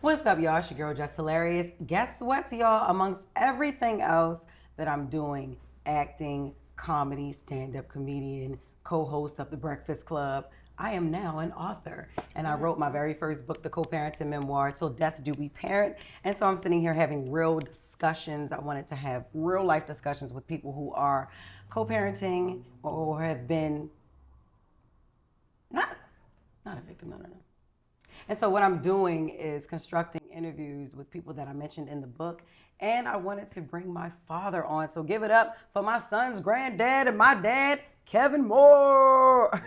What's up, y'all? It's your girl, Just Hilarious. Guess what, y'all? Amongst everything else that I'm doing, acting, comedy, stand-up comedian, co-host of The Breakfast Club, I am now an author. And I wrote my very first book, The Co-Parenting Memoir, Till Death Do We Parent. And so I'm sitting here having real discussions. I wanted to have real life discussions with people who are co-parenting or have been not not a victim, no. And so what I'm doing is constructing interviews with people that I mentioned in the book. And I wanted to bring my father on. So give it up for my son's granddad and my dad, Kevin Moore.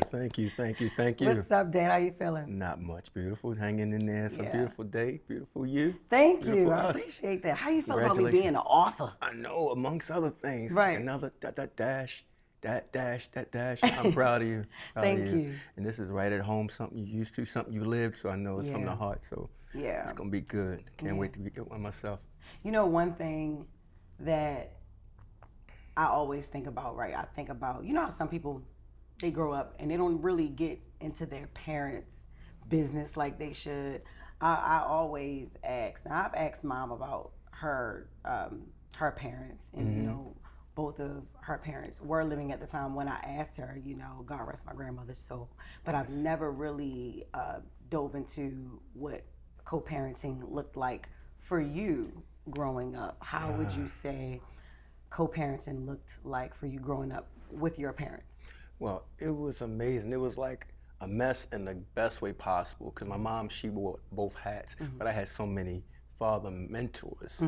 Thank you. What's up, Dad? How you feeling? Not much, beautiful. Hanging in there. It's a Yeah. beautiful day. Beautiful you. Thank you. Beautiful I us. appreciate that. How you feel about me Congratulations. being an author? I know, amongst other things. Right. Like another that dash. I'm proud of you. Thank you. And this is right at home, something you used to, something you lived. So I know it's from the Yeah. heart. So Yeah. it's gonna be good. Can't wait to get one myself. You know, one thing that I always think about, right? I think about, you know how some people, they grow up and they don't really get into their parents' business like they should. I always ask. Now, I've asked Mom about her parents, and you know, both of her parents were living at the time when I asked her. You know, God rest my grandmother's soul. But I've never really dove into what co-parenting looked like for you growing up. How would you say co-parenting looked like for you growing up with your parents? Well, it was amazing. It was like a mess in the best way possible because my mom, she wore both hats, but I had so many father mentors.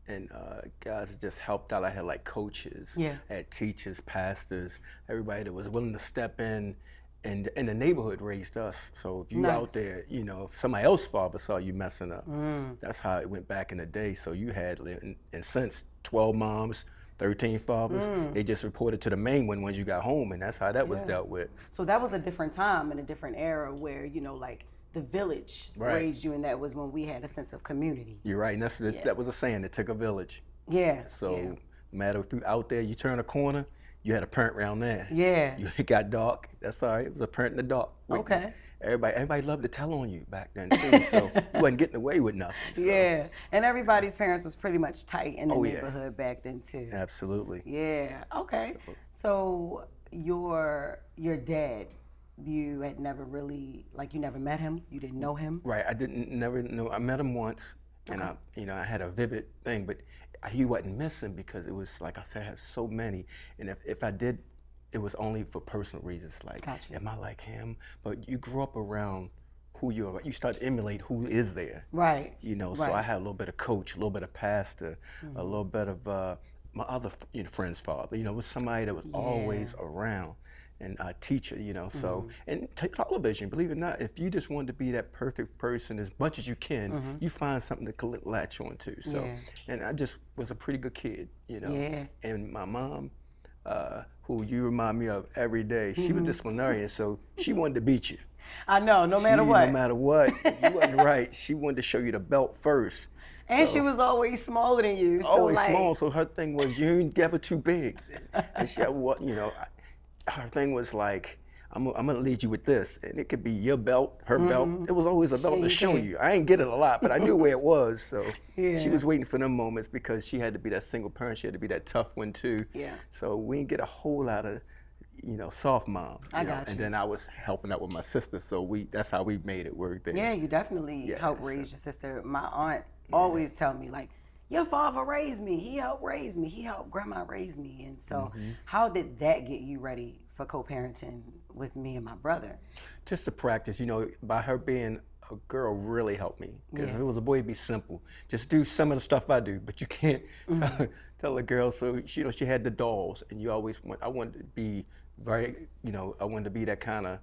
And guys just helped out. I had like coaches, Yeah. I had teachers, pastors, everybody that was willing to step in. And the neighborhood raised us. So if you Nice. out there, you know, if somebody else's father saw you messing up, that's how it went back in the day. So you had, and since 12 moms, 13 fathers, they just reported to the main one once you got home, and that's how that was dealt with. So that was a different time and a different era where, you know, like the village Right. raised you, and that was when we had a sense of community. You're right, and that was a saying, it took a village. Yeah. So yeah. no matter if you out there, you turn a corner, you had a parent around there. Yeah. It got dark, that's all right, it was a parent in the dark. Okay. Everybody loved to tell on you back then too, so you wasn't getting away with nothing. So. Yeah. And everybody's parents was pretty much tight in the Oh, yeah. neighborhood back then too. Absolutely. Yeah. Okay. So your dad, you had never really, like, you never met him, you didn't know him. Right, I never know. I met him once, and I had a vivid thing, but he wasn't missing because it was like I said, I had so many, and if I did, it was only for personal reasons. Like, Gotcha. am I like him? But you grew up around who you are. You start to emulate who is there. Right. You know, so Right. I had a little bit of coach, a little bit of pastor, a little bit of my other friend's father. You know, it was somebody that was always around. And a teacher, you know, so, and television, believe it or not, if you just want to be that perfect person as much as you can, you find something to latch on to. So, and I just was a pretty good kid, you know. Yeah. And my mom, who you remind me of every day, she was disciplinarian, so she wanted to beat you. I know, no matter what. No matter what, if you wasn't right, she wanted to show you the belt first. And she was always smaller than you. So Always like, small, so her thing was, you ain't never too big. And she had what, you know, her thing was like, I'm gonna lead you with this, and it could be your belt, her belt. It was always a belt to show you. I ain't get it a lot, but I knew where it was. So she was waiting for them moments because she had to be that single parent. She had to be that tough one too. Yeah. So we didn't get a whole lot of, you know, soft mom. I know? got you. And then I was helping out with my sister, so that's how we made it work there. Yeah, you definitely helped raise your sister. My aunt always tell me, like, your father raised me. He helped raise me. He helped grandma raise me. And so how did that get you ready for co-parenting with me and my brother? Just to practice, you know, by her being a girl really helped me. Because if it was a boy, it'd be simple. Just do some of the stuff I do, but you can't tell a girl. So, you know, she had the dolls, and I wanted to be very, you know, I wanted to be that kind of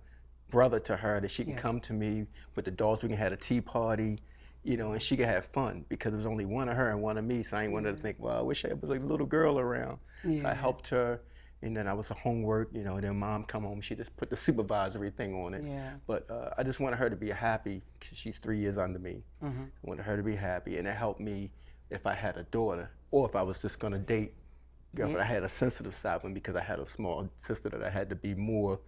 brother to her that she can come to me with the dolls. We can have a tea party, you know, and she could have fun because there was only one of her and one of me. So I ain't wanted to think, well, I wish I was a little girl around. So I helped her, and then I was a homework, you know, and then mom come home, she just put the supervisory thing on it. Yeah. But I just wanted her to be happy because she's 3 years under me. I wanted her to be happy, and it helped me if I had a daughter or if I was just gonna date girlfriend. I had a sensitive side one because I had a small sister that I had to be more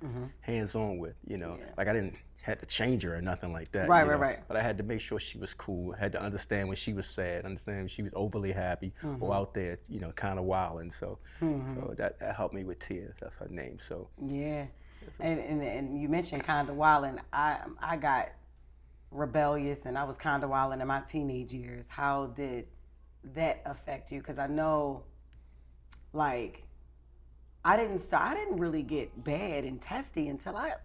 hands-on with, you know. Yeah. Like I didn't had to change her or nothing like that. Right, you know? right. But I had to make sure she was cool. I had to understand when she was sad, understand when she was overly happy or out there, you know, kind of wild. And so, so that helped me with Tia. That's her name. So Yeah. And you mentioned kind of wild, and I got rebellious, and I was kind of wild in my teenage years. How did that affect you? Because I know, like, I didn't really get bad and testy until I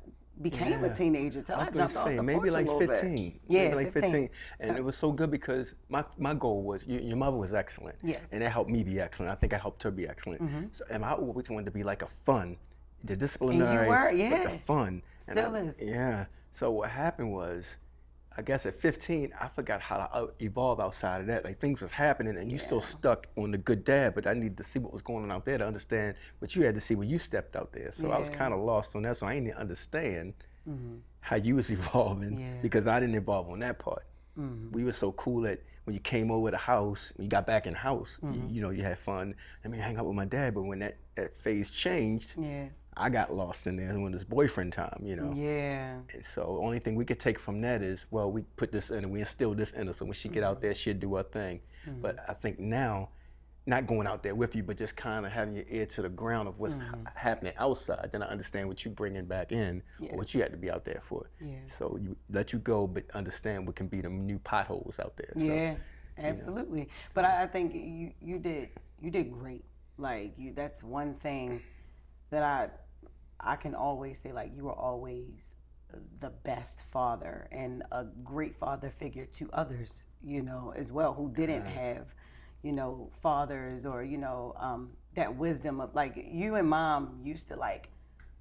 became a teenager, until I jumped off the maybe porch like a little 15. bit. Yeah, maybe like 15. And Okay. it was so good because my goal was your mother was excellent. Yes. And that helped me be excellent. I think I helped her be excellent. So, and I always wanted to be like a fun, the disciplinary, And you were, but yeah. the fun. Still is. Yeah. So what happened was, I guess at 15, I forgot how to evolve outside of that. Like things was happening and you still stuck on the good dad, but I needed to see what was going on out there to understand what you had to see when you stepped out there. So I was kind of lost on that. So I didn't understand how you was evolving because I didn't evolve on that part. We were so cool that when you came over the house, when you got back in the house, you know, you had fun. I mean, hang out with my dad, but when that phase changed, I got lost in there when it's boyfriend time, you know. Yeah. And so the only thing we could take from that is, well, we put this in and we instill this in her. So when she get out there, she'll do her thing. But I think now, not going out there with you, but just kind of having your ear to the ground of what's happening outside, then I understand what you bringing back in or what you had to be out there for. So you let you go, but understand what can be the new potholes out there. Yeah, absolutely. You know. But I think you did great. Like that's one thing that I can always say, like, you were always the best father and a great father figure to others, you know, as well, who didn't have, you know, fathers or, you know, that wisdom of, like, you and mom used to, like,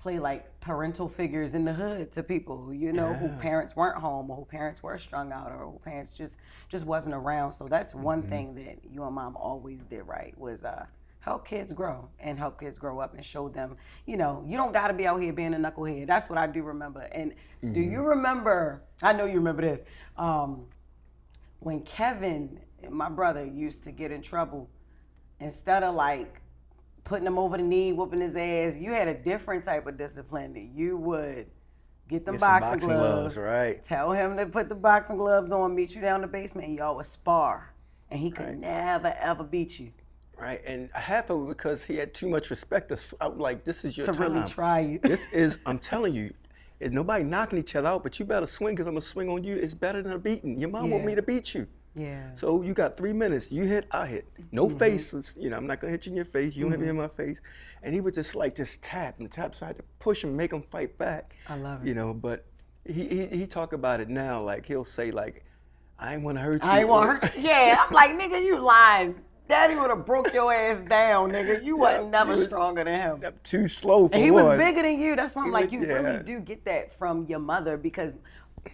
play like parental figures in the hood to people, you know, who parents weren't home or who parents were strung out or who parents just wasn't around. So that's one thing that you and mom always did right was help kids grow and help kids grow up and show them, you know, you don't got to be out here being a knucklehead. That's what I do remember. And do you remember, I know you remember this, when Kevin, my brother, used to get in trouble, instead of like putting him over the knee, whooping his ass, you had a different type of discipline that you would get them boxing gloves, right? Tell him to put the boxing gloves on, meet you down in the basement, and y'all would spar. And he could never, ever beat you. Right, and half of it because he had too much respect. I'm like, this is your time. To really try you. This is, I'm telling you, nobody knocking each other out, but you better swing because I'm going to swing on you. It's better than a beating. Your mom want me to beat you. Yeah. So you got 3 minutes. You hit, I hit. No faces. You know, I'm not going to hit you in your face. You don't hit me in my face. And he would just like tap and tap side to push him, make him fight back. I love it. You know, but he talk about it now. Like, he'll say, like, I ain't want to hurt you. I ain't want to hurt you. Yeah, I'm like, nigga, you lying. Daddy would have broke your ass down, nigga. You wasn't never stronger than him. Too slow for And he one. was bigger than you. That's why I'm like, you really do get that from your mother, because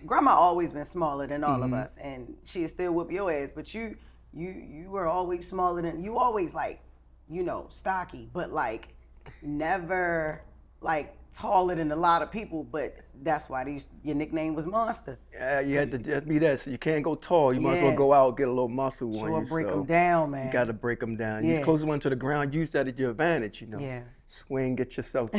grandma always been smaller than all of us, and she still whoop your ass. But you were always smaller than, you always like, you know, stocky, but like never like taller than a lot of people. But that's why your nickname was Monster. Yeah, you had to be that. So you can't go tall. You might as well go out, get a little muscle on you. Break them down, man. You got to break them down. You close one to the ground, use that at your advantage, you know. Yeah. Swing, get yourself,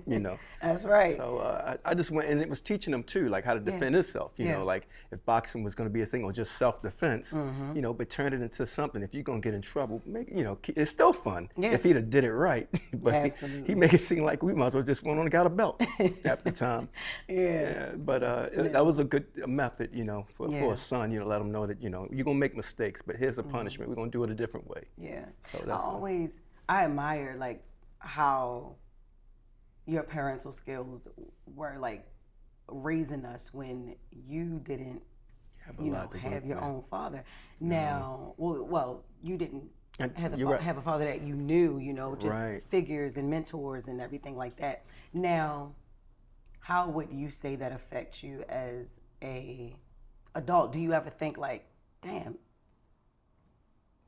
you know. That's right. So I just went, and it was teaching them too, like how to defend himself. You know, like if boxing was going to be a thing or just self-defense, you know, but turn it into something. If you're going to get in trouble, you know, it's still fun if he'd have did it right. But he made it seem like we might as well just went on and got a belt at the time. But that was a good method, you know, for a son, you know, let him know that, you know, you're going to make mistakes, but here's a punishment. We're going to do it a different way. Yeah. So I admire, like, how your parental skills were, like, raising us when you didn't, you know, have your own father. Now, well, you didn't have a father that you knew, you know, just figures and mentors and everything like that. Now, how would you say that affects you as a adult? Do you ever think like, damn,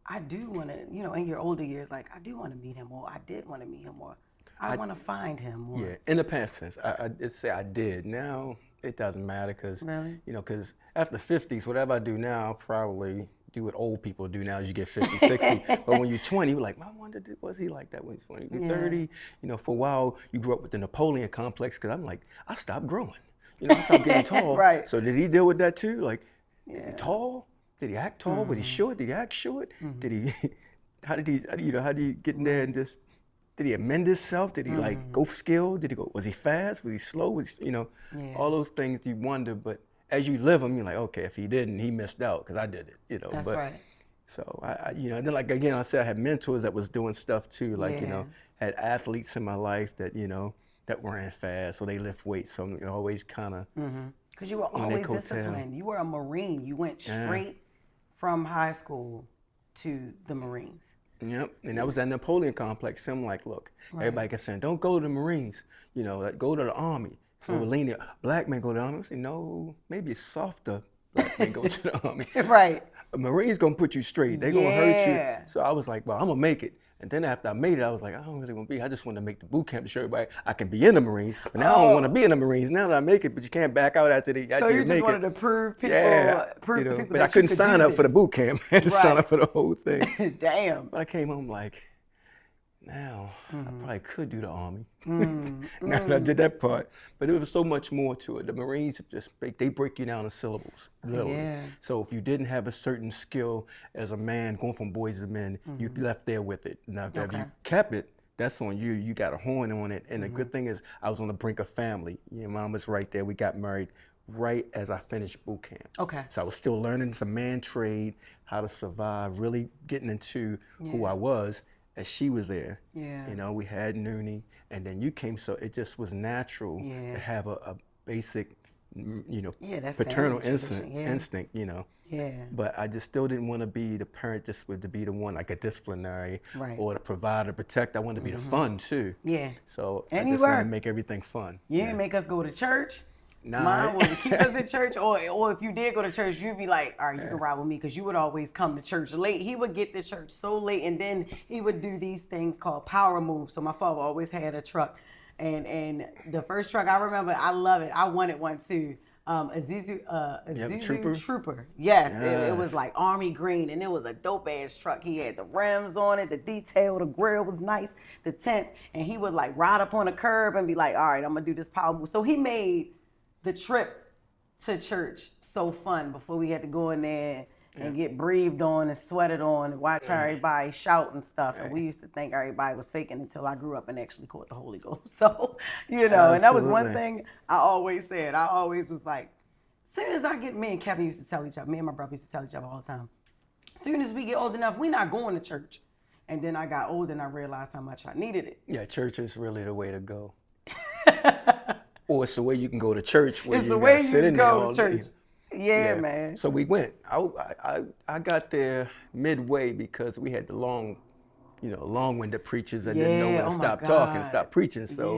I do want to, you know, in your older years, like, I do want to meet him, or I did want to meet him, or I want to find him? Or... Yeah, in the past tense, I'd say I did. Now, it doesn't matter because, you know, because after 50s, whatever I do now, I'll probably do what old people do now as you get 50, 60. But when you're 20, you're like, I wonder, was he like that when he's 20? You're 30, you know, for a while, you grew up with the Napoleon complex, because I'm like, I stopped growing. You know, I stopped getting tall. Right. So did he deal with that too? Like, tall? Did he act tall? Was he short? Did he act short? Did he, how did he get in there and just, did he amend himself? Did he like go skilled? Was he fast? Was he slow? All those things you wonder, but as you live them, you're like, okay, if he didn't, he missed out, because I did it, you know. That's right. So and then like, again, I said I had mentors that was doing stuff too, like, you know, had athletes in my life that, you know, that ran fast, so they lift weights, so I'm always kind of. Because you were always disciplined. You were a Marine. You went straight from high school to the Marines. Yep, and that was that Napoleon complex. So I'm like, look, everybody kept saying, don't go to the Marines, you know, like, go to the Army. So we're leaning, black men go to the Army. I say, no, maybe it's softer, black men go to the Army. Right. A Marine's gonna put you straight. They're gonna hurt you. So I was like, well, I'm gonna make it. And then after I made it, I was like, I don't really want to be. I just want to make the boot camp to show everybody I can be in the Marines. But now I don't want to be in the Marines. Now that I make it, but you can't back out after you So you just wanted to prove people, to people but that I couldn't you could sign do up for the this. boot camp. I had to sign up for the whole thing. Damn. But I came home like, now I probably could do the Army. Now that I did that part, but there was so much more to it. The Marines they break you down in syllables, literally. Yeah. So if you didn't have a certain skill as a man, going from boys to men, you left there with it. Now if you kept it, that's on you. You got a horn on it. And the good thing is, I was on the brink of family. Your mom was right there. We got married right as I finished boot camp. Okay. So I was still learning some man trade, how to survive, really getting into who I was. As she was there, you know, we had Noonie, and then you came, so it just was natural to have a basic, you know, paternal instinct, you know. Yeah. But I just still didn't want to be the parent, just to be the one, like a disciplinary, or the provider, protect. I wanted to be the fun too. Yeah. So I just wanted to make everything fun. You didn't make us go to church. Nah. Mine was to keep us in church, or if you did go to church, you'd be like, all right, you can ride with me, because you would always come to church late. He would get to church so late, and then he would do these things called power moves. So my father always had a truck, and the first truck, I remember, I love it. I wanted one too. Isuzu Trooper. Yes. It was like army green, and it was a dope ass truck. He had the rims on it, the detail, the grill was nice, the tents, and he would like ride up on a curb and be like, all right, I'm gonna do this power move. So he made the trip to church so fun before we had to go in there and get breathed on and sweated on and watch everybody shout and stuff. And we used to think everybody was faking until I grew up and actually caught the Holy Ghost. So, you know, and that was one thing I always said. I always was like, soon as I get, me and Kevin used to tell each other, me and my brother used to tell each other all the time, soon as we get old enough, we're not going to church. And then I got older and I realized how much I needed it. Yeah, church is really the way to go. Or it's the way you can go to church where it's you the way gotta sit you in go there to all church. day. Yeah, man. So we went. I got there midway because we had the long-winded preachers that didn't know when to stop talking, stop preaching. So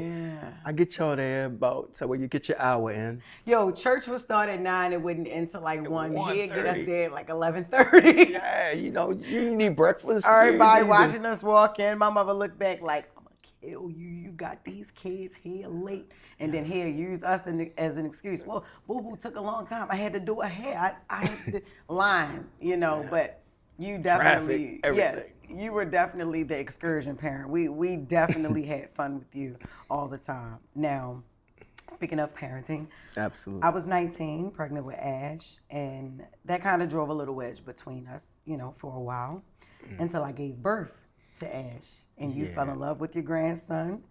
I get y'all there so where you get your hour in. Yo, church would start at 9 and wouldn't end till like 1. He'd get us there at like 11:30. Yeah, you know, you need breakfast. Everybody watching us walk in. My mother looked back like, I'm gonna kill you. You got these kids here late. And then he'll use us as an excuse. Well, boo-boo took a long time. I had to do a hair. I had to line, you know, but you definitely, yes, you were definitely the excursion parent. We definitely had fun with you all the time. Now, speaking of parenting, absolutely, I was 19, pregnant with Ash, and that kind of drove a little wedge between us, you know, for a while, until I gave birth to Ash, and you fell in love with your grandson,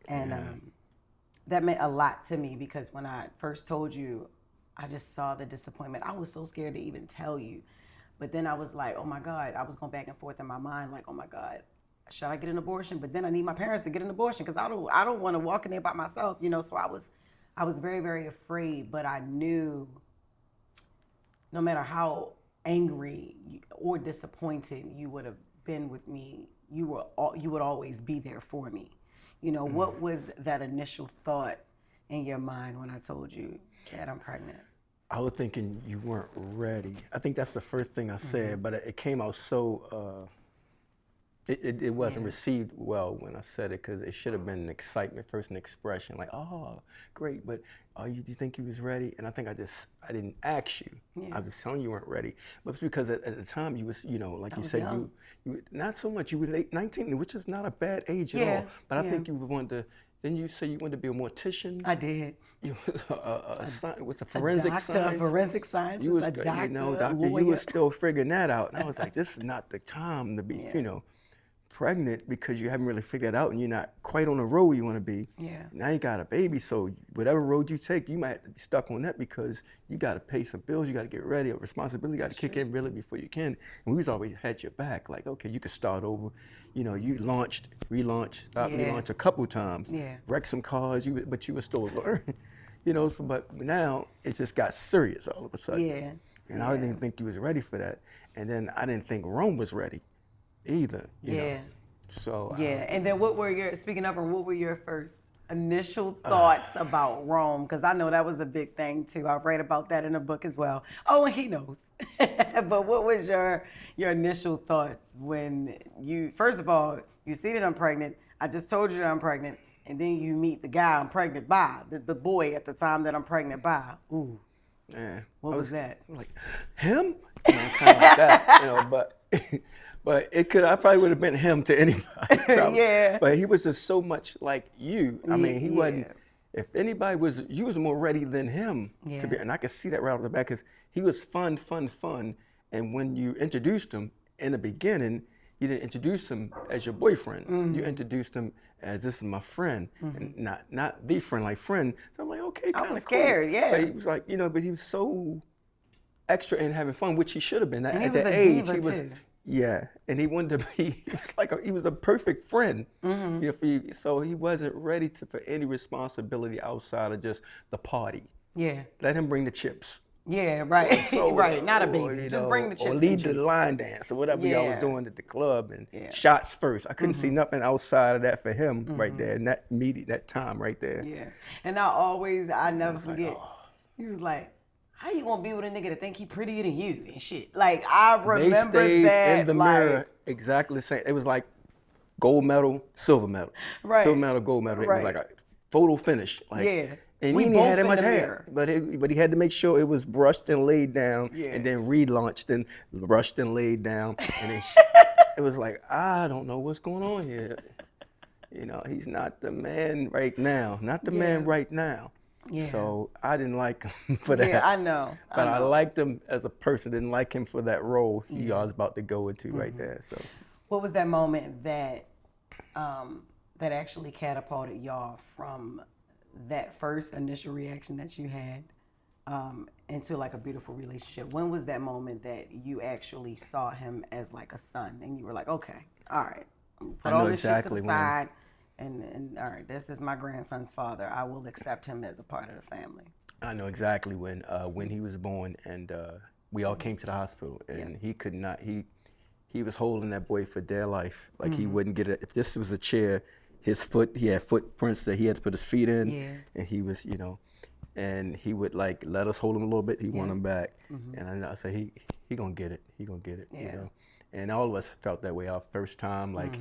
and that meant a lot to me, because when I first told you, I just saw the disappointment. I was so scared to even tell you. But then I was like, oh my God, I was going back and forth in my mind, like, oh my God, should I get an abortion? But then I need my parents to get an abortion, because I don't want to walk in there by myself, you know. So I was very, very afraid, but I knew no matter how angry or disappointed you would have been with me, you would always be there for me. You know, what was that initial thought in your mind when I told you that I'm pregnant? I was thinking you weren't ready. I think that's the first thing I said, but it came out so It wasn't received well when I said it because it should have been an excitement first, an expression like, oh, great, but do you think you was ready? And I think I didn't ask you. Yeah. I was just telling you weren't ready. But it's because at the time you was, like you was said, young. you not so much. You were late 19, which is not a bad age at all. But I think you wanted to. Then you say you wanted to be a mortician. I did. You was what's a forensic doctor, science? forensic science. You was, a doctor, doctor. lawyer. You was still figuring that out, and I was like, this is not the time to be, pregnant because you haven't really figured it out and you're not quite on the road you want to be. Yeah. Now you got a baby, so whatever road you take, you might have to be stuck on that because you got to pay some bills, you got to get ready, a responsibility got to kick in really before you can. And we was always had your back, like, okay, you could start over. You launched, relaunched, stopped, relaunched a couple times, wrecked some cars, but you were still learning. So, but now it just got serious all of a sudden. Yeah. And I didn't think you was ready for that. And then I didn't think Rome was ready either. You know? So and then what were your first initial thoughts about Rome? Because I know that was a big thing too. I've read about that in a book as well. Oh, and he knows. But what was your initial thoughts when you, first of all, you see that I'm pregnant. I just told you that I'm pregnant, and then you meet the guy I'm pregnant by, the boy at the time that I'm pregnant by. Ooh. Man, what was that? Like him? Kind of like that, but it could. I probably would have been him to anybody. Yeah. But he was just so much like you. I mean, he wasn't. If anybody was, you was more ready than him to be. And I could see that right off the back because he was fun. And when you introduced him in the beginning, you didn't introduce him as your boyfriend. Mm-hmm. You introduced him as this is my friend, and not the friend, like friend. So I'm like, okay, kind of I was scared, cool. yeah. But he was like, but he was so extra and having fun, which he should have been. And at he was that a age, diva he was. Too. Yeah, and he wanted to be. He was a perfect friend. Mm-hmm. So he wasn't ready for any responsibility outside of just the party. Yeah. Let him bring the chips. Yeah, right. So, right, not a baby. Just bring the chips. Or lead the line dance or whatever y'all was doing at the club and shots first. I couldn't see nothing outside of that for him right there in that meeting, that time right there. Yeah, and I never forget. He was like, how you gonna be with a nigga that think he prettier than you and shit? Like, I remember they stayed that. In the mirror exactly the same. It was like gold medal, silver medal. Right. Silver medal, gold medal. It was like a photo finish. Like, and we he didn't have that much hair. But he had to make sure it was brushed and laid down and then relaunched and brushed and laid down. And then it was like, I don't know what's going on here. He's not the man right now. Not the man right now. Yeah. So I didn't like him for that. Yeah, I know. But I liked him as a person. Didn't like him for that role he was about to go into right there. So, what was that moment that that actually catapulted y'all from that first initial reaction that you had into like a beautiful relationship? When was that moment that you actually saw him as like a son and you were like, okay, all right, put all this shit to the side. And all right, this is my grandson's father. I will accept him as a part of the family. I know exactly when he was born, and we all came to the hospital, and he could not. He was holding that boy for dear life. Like he wouldn't get it. If this was a chair, he had footprints that he had to put his feet in, and he was, and he would like let us hold him a little bit. He want him back, and I said he gonna get it. He gonna get it. And all of us felt that way our first time, like.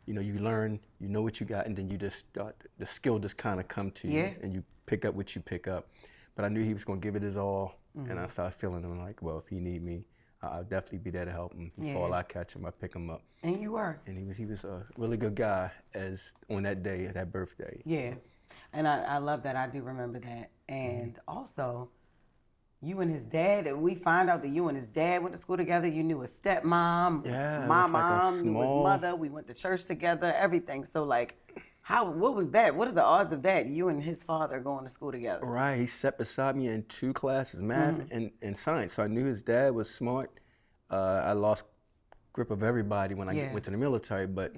You learn, you know what you got, and then you just start, the skill just kind of come to you, and you pick up what you pick up. But I knew he was going to give it his all, and I started feeling him like, well, if he need me, I'll definitely be there to help him. If he fall, I catch him, I pick him up. And you were. And he was a really good guy on that day, that birthday. Yeah, and I love that. I do remember that. And also, you and his dad, we find out that you and his dad went to school together. You knew his stepmom. Yeah, my mom knew his mother. We went to church together, everything. So like, what was that? What are the odds of that? You and his father going to school together? Right, he sat beside me in 2 classes, math and science. So I knew his dad was smart. I lost grip of everybody when I went to the military, but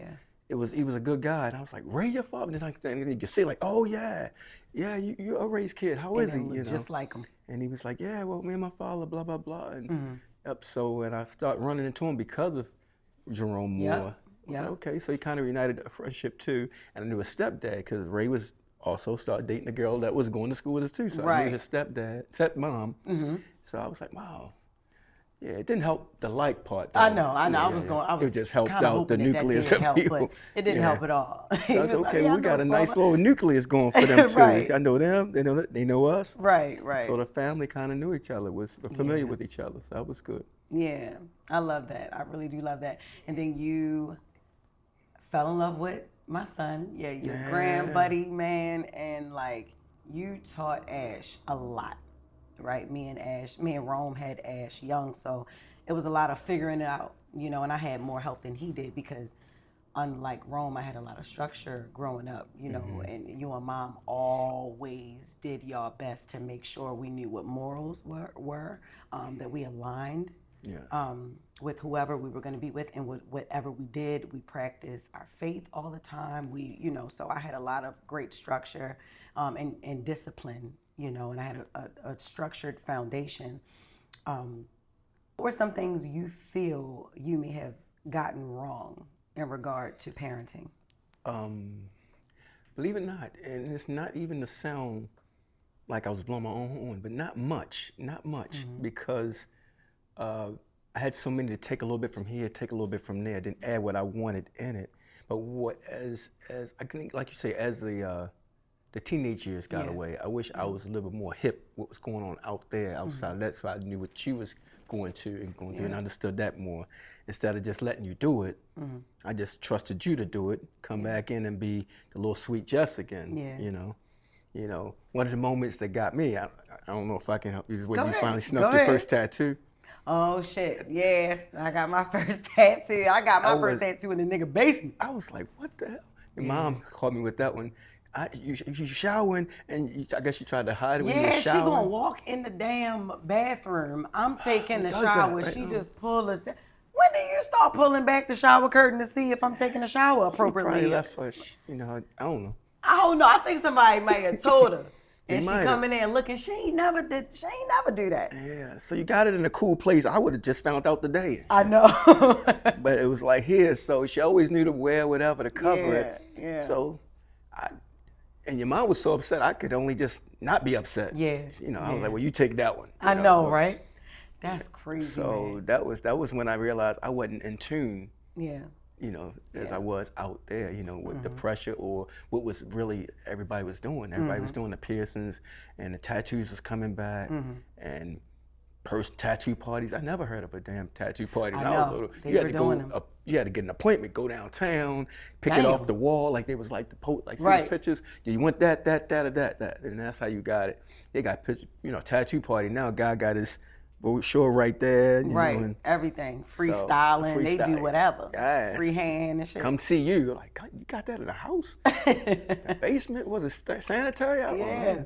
he was a good guy. And I was like, Ray, your father? And you could say like, oh yeah, you're a Ray's kid. How is he? Just like him. And he was like, yeah, well, me and my father, blah, blah, blah. And and I started running into him because of Jerome Moore. Yeah. Like, okay, so he kind of united a friendship too. And I knew his stepdad because Ray was also started dating a girl that was going to school with us too. So I knew his stepmom. So I was like, wow. Yeah, it didn't help the like part, though. I know. Yeah, I was it just helped kind of out the hoping that nucleus did of help, people. but it didn't help at all. He So I was said, like, okay, yeah, well, I we know got it's a nice father. little nucleus going for them, too. Right. I know them, they know us. Right, So right. the family kind of knew each other, was familiar Yeah. with each other, so that was good. Yeah. I love that. I really do love that. And then you fell in love with my son. Yeah, your grand Yeah. buddy, man. And like, you taught Ash a lot, right? Me and Rome had Ash young. So it was a lot of figuring it out, and I had more help than he did because unlike Rome, I had a lot of structure growing up, and you and mom always did y'all best to make sure we knew what morals were that we aligned Yes. with whoever we were going to be with, and whatever we did, we practiced our faith all the time. So I had a lot of great structure and discipline, and I had a structured foundation. What were some things you feel you may have gotten wrong in regard to parenting? Believe it or not, and it's not even to sound like I was blowing my own horn, but not much, because I had so many to take a little bit from here, take a little bit from there, didn't add what I wanted in it. But as I think, like you say, as the teenage years got away, I wish I was a little bit more hip what was going on out there outside of that, so I knew what you was going through and understood that more. Instead of just letting you do it, I just trusted you to do it, come back in and be the little sweet Jess again. Yeah. One of the moments that got me, I don't know if I can help you, is when Go you ahead. finally snuck Go your ahead. first tattoo. Oh shit, yeah. I got my first tattoo. I got my first tattoo in the nigga basement. I was like, what the hell? Your mom called me with that one. You showering, and I guess you tried to hide it when you were Yeah, she showering. gonna walk in the damn bathroom. I'm taking the does that, shower. right? She just pull it. When do you start pulling back the shower curtain to see if I'm taking a shower She probably appropriately? left for, I don't know. I don't know. I think somebody might have told her. And she might have. coming in looking. She ain't never do that. Yeah, so you got it in a cool place. I would have just found out the day. I know. But it was like here, so she always knew to wear whatever to cover it. Yeah. So, and your mom was so upset, I could only just not be upset. Yeah. I was like, well, you take that one. I know, right? That's crazy. So man. that was when I realized I wasn't in tune. Yeah. As I was out there, with the pressure or what was really everybody was doing. Everybody was doing the piercings and the tattoos was coming back and tattoo parties. I never heard of a damn tattoo party. I When know. was little. They You were had to doing go them. you had to get an appointment, go downtown, pick it off the wall like they was like see Right. these pictures. Yeah, you want that, and that's how you got it. They got pictures, tattoo party now. Guy got his brochure right there. Right, and everything. Freestyling, they do freestyle. whatever. Yes. Freehand and shit. Come see you. You're like, God, you got that in the house? The basement? Was it sanitary? I don't Yeah. know.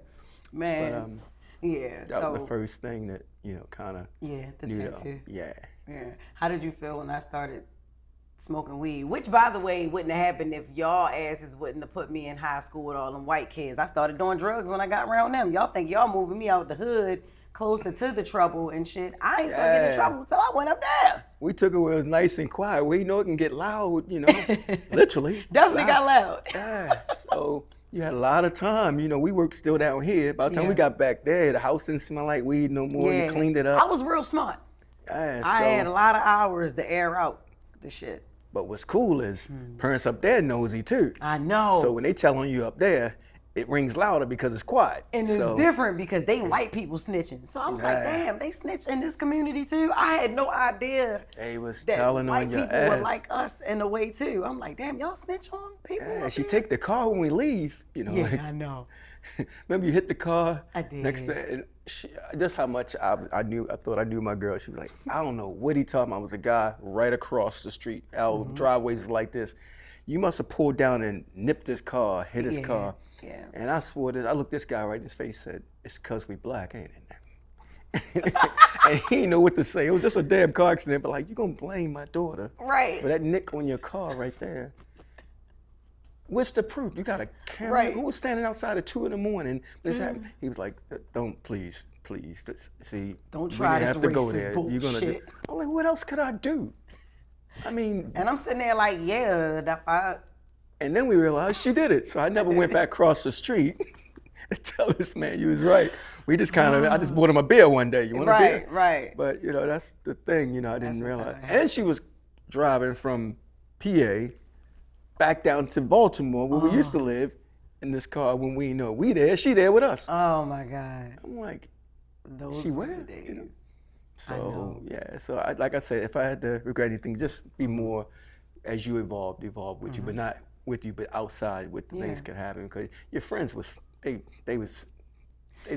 Man. Yeah. That was So the first thing that, kind of. the tattoo. Yeah. Yeah. How did you feel when I started smoking weed? Which, by the way, wouldn't have happened if y'all asses wouldn't have put me in high school with all them white kids. I started doing drugs when I got around them. Y'all think y'all moving me out the hood closer to the trouble and shit. I ain't started getting in trouble until I went up there. We took it where it was nice and quiet. We know it can get loud, literally. Definitely got loud. Yeah. So you had a lot of time. We worked still down here. By the time we got back there, the house didn't smell like weed no more. Yeah. You cleaned it up. I was real smart. Yeah, I had a lot of hours to air out the shit. But what's cool is parents up there nosy too. I know. So when they tell on you up there, it rings louder because it's quiet. And it's different because they white people snitching. So I was like, damn, they snitch in this community too? I had no idea They was that telling white on your people ass. were like us in a way too. I'm like, damn, y'all snitch on people? Yeah, up she here? take the car when we leave. Yeah, I know. Remember you hit the car? I did. Next day, and just how much I thought I knew my girl. She was like, I don't know what he told me. I was a guy right across the street. Our driveways is like this. You must have pulled down and nipped his car, hit his car. Yeah. And I swore this. I looked this guy right in his face, said, "It's because we black, ain't it?" And he didn't know what to say. It was just a damn car accident. But like, you gonna blame my daughter Right. for that nick on your car right there? What's the proof? You got a camera. Right. Who was standing outside at 2 a.m. when this happened? He was like, "Don't, please. See, Don't we try didn't this have to go racist there. You're gonna do." bullshit. I'm like, what else could I do? I mean, And I'm sitting there like, yeah, that I and then we realized she did it. So I never went back across the street tell this man you was right. We just kind of, I just bought him a beer one day. You want a beer? Right. But, you know, that's the thing, you know, I didn't realize. how it And she was driving from PA back down to Baltimore where we used to live in this car when we know we there, she there with us. Oh my God. I'm like, Those she were where? the days. You know? I know. So, yeah, so like I said, if I had to regret anything, just be more as you evolve with you, but not with you, but outside with the things could happen. Because your friends was, they was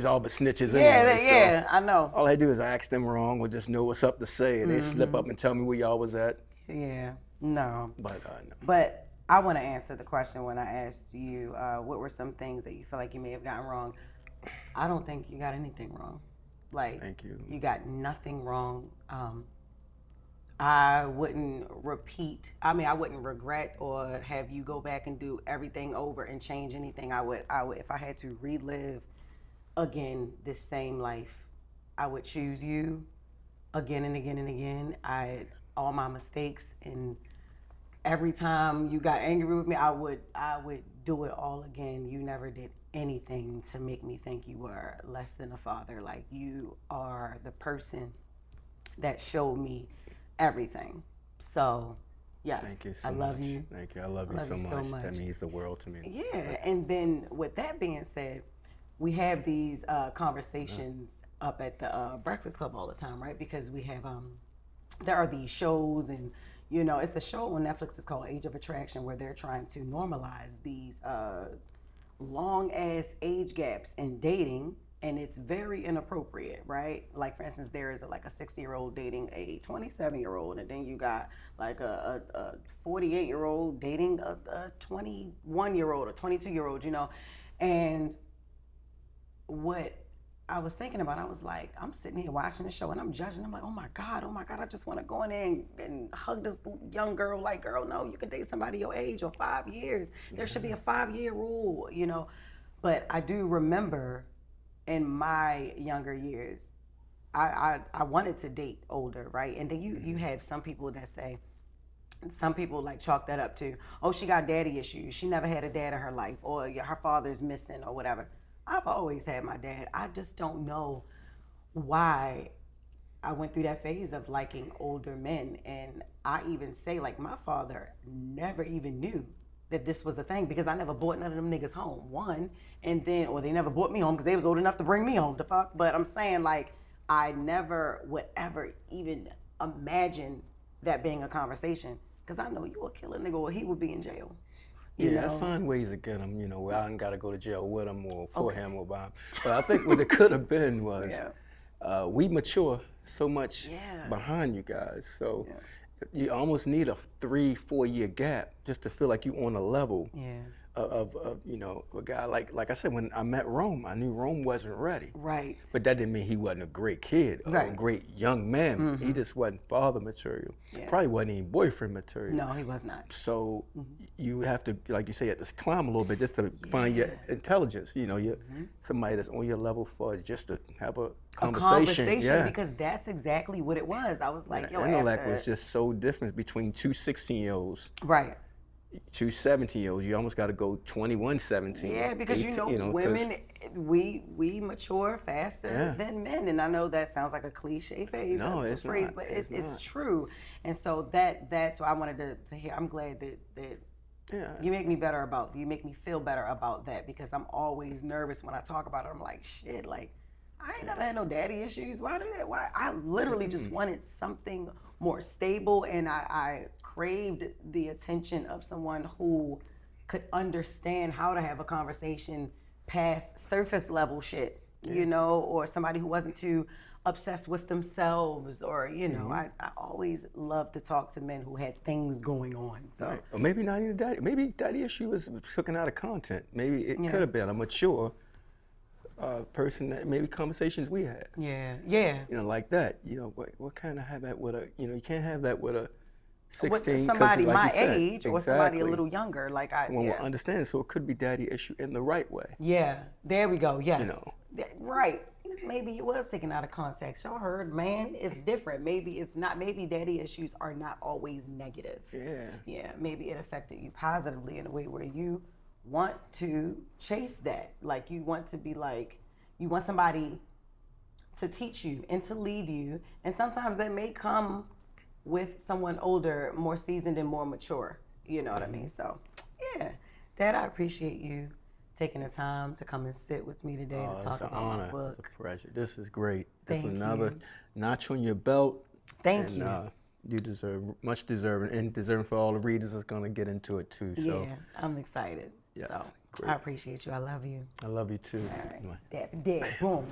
all but snitches anyway. I know. All I do is ask them wrong or just know what's up to say, and they slip up and tell me where y'all was at. Yeah, no. But no. But I want to answer the question when I asked you, what were some things that you feel like you may have gotten wrong? I don't think you got anything wrong. Like, Thank you. You got nothing wrong. I wouldn't regret or have you go back and do everything over and change anything. I would, if I had to relive again this same life, I would choose you again and again and again. All my mistakes, and every time you got angry with me, I would do it all again. You never did anything to make me think you were less than a father. Like, you are the person that showed me everything. So, yes, Thank you so I love much. you. Thank you. I love you so much. That means the world to me. Yeah, and then with that being said, we have these conversations up at the Breakfast Club all the time, right? Because we have there are these shows, and you know, it's a show on Netflix. It's called Age of Attraction, where they're trying to normalize these long ass age gaps in dating, and it's very inappropriate, right? Like, for instance, there is like a 60-year-old dating a 27-year-old, and then you got like a 48-year-old dating a 21-year-old or 22-year-old, you know. And what I was thinking about, I was like, I'm sitting here watching the show and I'm judging. I'm like, oh my God, I just want to go in there and hug this young girl. Like, girl, no, you can date somebody your age or 5 years. There should be a 5-year rule, you know. But I do remember in my younger years, I wanted to date older, right? And then you have some people that say, some people like chalk that up to, oh, she got daddy issues. She never had a dad in her life, or her father's missing or whatever. I've always had my dad. I just don't know why I went through that phase of liking older men. And I even say, like, my father never even knew that this was a thing, because I never brought none of them niggas home, one. And then, or they never brought me home because they was old enough to bring me home, the fuck. But I'm saying, like, I never would ever even imagine that being a conversation, because I know you would kill a nigga or he would be in jail. You know? I find ways to get him, you know, where I ain't got to go to jail with him or for him or by him. But I think what it could have been was we mature so much behind you guys. So you almost need a 3-4 year gap just to feel like you on a level of you know, a guy like I said, when I met Rome, I knew Rome wasn't ready. Right. But that didn't mean he wasn't a great kid or a great young man. He just wasn't father material. Probably wasn't even boyfriend material. No, he was not. So you have to, like you say, you have to climb a little bit just to find your intelligence. You know, somebody that's on your level for just to have a conversation. Because that's exactly what it was. I was like, the intellect was just so different between two 16-year-olds. Right. Two 17-year-olds, you almost got to go 21, 17. Yeah, because 18, you know, women, we mature faster than men, and I know that sounds like a cliche phrase, but it's true. And so that's why I wanted to hear. I'm glad that you make me feel better about that, because I'm always nervous when I talk about it. I'm like, shit, like, I ain't never had no daddy issues. Why I literally just wanted something more stable, and I craved the attention of someone who could understand how to have a conversation past surface level shit, you know, or somebody who wasn't too obsessed with themselves, or, you know, I always loved to talk to men who had things going on. So or maybe not even daddy. Maybe daddy issue was taken out of content. Maybe it could have been a mature person that maybe conversations we had. Yeah. You know, like that. You know, what kind of have that with a, you know, you can't have that with a 16, with somebody like my you said, age or somebody a little younger. Like someone will understand it, so it could be daddy issue in the right way. Yeah, there we go. Yes. You know. Right. Maybe it was taken out of context. Y'all heard, man, it's different. Maybe it's not. Maybe daddy issues are not always negative. Yeah. Yeah. Maybe it affected you positively in a way where you want to chase that. Like you want to be like, you want somebody to teach you and to lead you. And sometimes that may come with someone older, more seasoned and more mature. You know what I mean? So, yeah. Dad, I appreciate you taking the time to come and sit with me today to talk It's an about honor. my book. It's a pleasure. This is great. This is Thank another you. notch on your belt. Thank and, you. You deserve, much deserving, and deserving for all the readers that's going to get into it too. So, Yeah, I'm excited. yes, So, great. I appreciate you. I love you. I love you too. All right. Dad, boom.